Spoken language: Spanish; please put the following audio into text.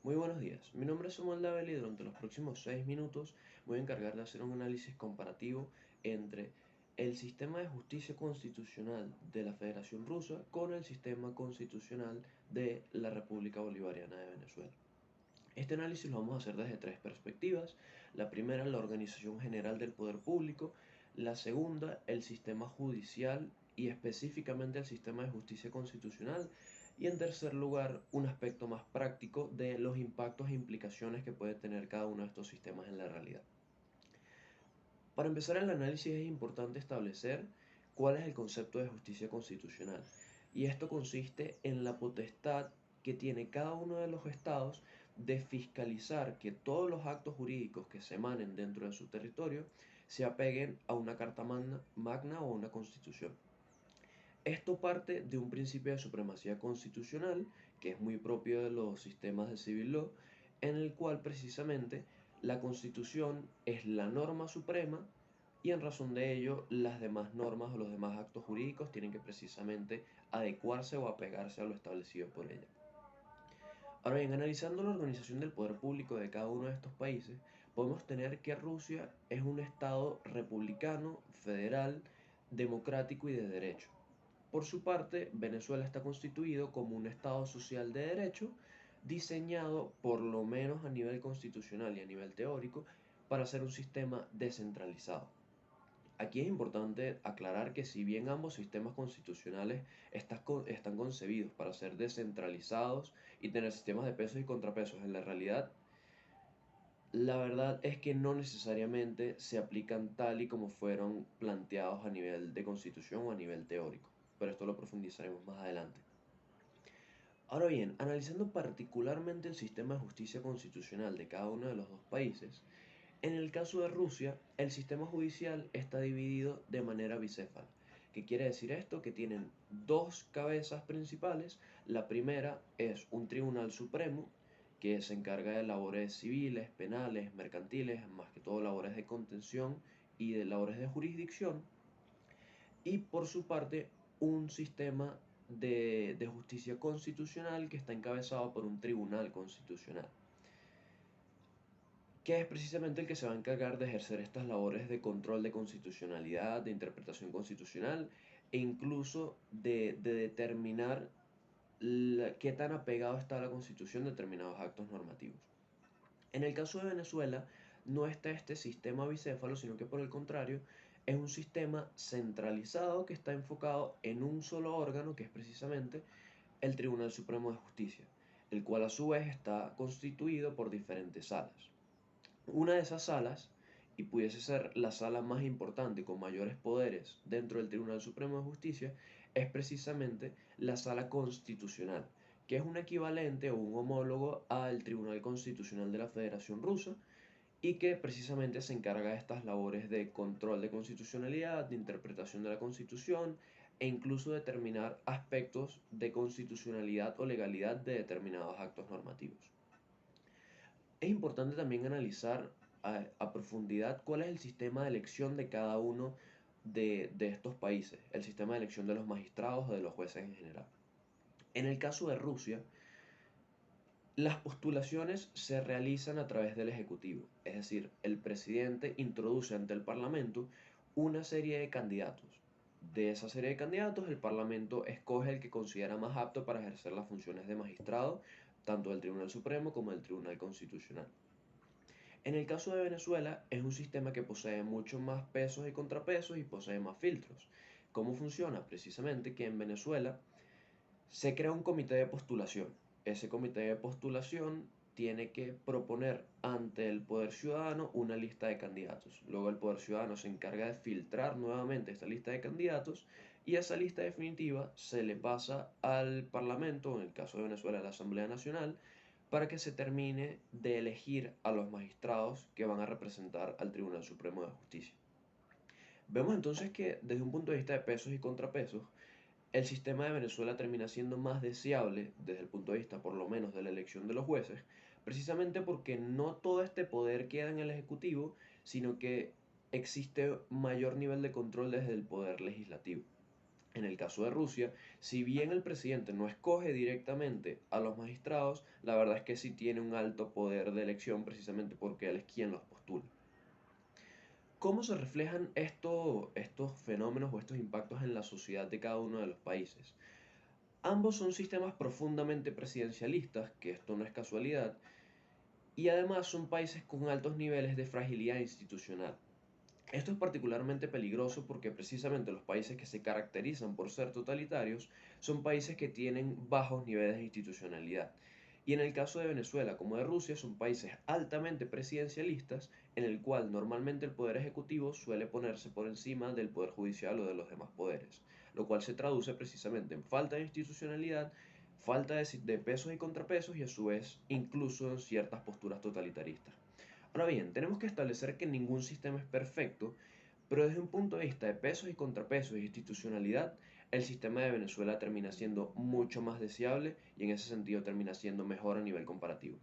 Muy buenos días, mi nombre es Samuel Davel y durante los próximos 6 minutos voy a encargar de hacer un análisis comparativo entre el sistema de justicia constitucional de la Federación Rusa con el sistema constitucional de la República Bolivariana de Venezuela. Este análisis lo vamos a hacer desde tres perspectivas. La primera, la organización general del poder público. La segunda, el sistema judicial y específicamente el sistema de justicia constitucional. Y en tercer lugar, un aspecto más práctico de los impactos e implicaciones que puede tener cada uno de estos sistemas en la realidad. Para empezar el análisis es importante establecer cuál es el concepto de justicia constitucional. Y esto consiste en la potestad que tiene cada uno de los estados de fiscalizar que todos los actos jurídicos que se emanen dentro de su territorio se apeguen a una carta magna o una constitución. Esto parte de un principio de supremacía constitucional, que es muy propio de los sistemas de civil law, en el cual precisamente la constitución es la norma suprema y en razón de ello las demás normas o los demás actos jurídicos tienen que precisamente adecuarse o apegarse a lo establecido por ella. Ahora bien, analizando la organización del poder público de cada uno de estos países, podemos tener que Rusia es un estado republicano, federal, democrático y de derecho. Por su parte, Venezuela está constituido como un Estado social de derecho, diseñado por lo menos a nivel constitucional y a nivel teórico para ser un sistema descentralizado. Aquí es importante aclarar que si bien ambos sistemas constitucionales están concebidos para ser descentralizados y tener sistemas de pesos y contrapesos, en la realidad la verdad es que no necesariamente se aplican tal y como fueron planteados a nivel de constitución o a nivel teórico, pero esto lo profundizaremos más adelante. Ahora bien, analizando particularmente el sistema de justicia constitucional de cada uno de los dos países, en el caso de Rusia, el sistema judicial está dividido de manera bicéfala. ¿Qué quiere decir esto? Que tienen dos cabezas principales. La primera es un tribunal supremo que se encarga de labores civiles, penales, mercantiles, más que todo labores de contención y de labores de jurisdicción. Y por su parte, un sistema de justicia constitucional que está encabezado por un tribunal constitucional, que es precisamente el que se va a encargar de ejercer estas labores de control de constitucionalidad, de interpretación constitucional e incluso de determinar qué tan apegado está a la Constitución determinados actos normativos. En el caso de Venezuela, no está este sistema bicéfalo, sino que por el contrario, es un sistema centralizado que está enfocado en un solo órgano, que es precisamente el Tribunal Supremo de Justicia, el cual a su vez está constituido por diferentes salas. Una de esas salas, y pudiese ser la sala más importante con mayores poderes dentro del Tribunal Supremo de Justicia, es precisamente la sala constitucional, que es un equivalente o un homólogo al Tribunal Constitucional de la Federación Rusa y que precisamente se encarga de estas labores de control de constitucionalidad, de interpretación de la Constitución e incluso determinar aspectos de constitucionalidad o legalidad de determinados actos normativos. Es importante también analizar a profundidad cuál es el sistema de elección de cada uno de estos países, el sistema de elección de los magistrados o de los jueces en general. En el caso de Rusia, las postulaciones se realizan a través del Ejecutivo, es decir, el presidente introduce ante el Parlamento una serie de candidatos. De esa serie de candidatos, el Parlamento escoge el que considera más apto para ejercer las funciones de magistrado, tanto del Tribunal Supremo como del Tribunal Constitucional. En el caso de Venezuela, es un sistema que posee mucho más pesos y contrapesos y posee más filtros. ¿Cómo funciona? Precisamente que en Venezuela se crea un comité de postulación. Ese comité de postulación tiene que proponer ante el Poder Ciudadano una lista de candidatos. Luego el Poder Ciudadano se encarga de filtrar nuevamente esta lista de candidatos y esa lista definitiva se le pasa al Parlamento, en el caso de Venezuela a la Asamblea Nacional, para que se termine de elegir a los magistrados que van a representar al Tribunal Supremo de Justicia. Vemos entonces que desde un punto de vista de pesos y contrapesos, el sistema de Venezuela termina siendo más deseable desde el punto de vista por lo menos de la elección de los jueces, precisamente porque no todo este poder queda en el Ejecutivo, sino que existe mayor nivel de control desde el poder legislativo. En el caso de Rusia, si bien el presidente no escoge directamente a los magistrados, la verdad es que sí tiene un alto poder de elección precisamente porque él es quien los postula. ¿Cómo se reflejan estos fenómenos o estos impactos en la sociedad de cada uno de los países? Ambos son sistemas profundamente presidencialistas, que esto no es casualidad, y además son países con altos niveles de fragilidad institucional. Esto es particularmente peligroso porque precisamente los países que se caracterizan por ser totalitarios son países que tienen bajos niveles de institucionalidad. Y en el caso de Venezuela como de Rusia son países altamente presidencialistas en el cual normalmente el poder ejecutivo suele ponerse por encima del poder judicial o de los demás poderes, lo cual se traduce precisamente en falta de institucionalidad, falta de pesos y contrapesos y a su vez incluso en ciertas posturas totalitaristas. Ahora bien, tenemos que establecer que ningún sistema es perfecto, pero desde un punto de vista de pesos y contrapesos y institucionalidad, el sistema de Venezuela termina siendo mucho más deseable y en ese sentido termina siendo mejor a nivel comparativo.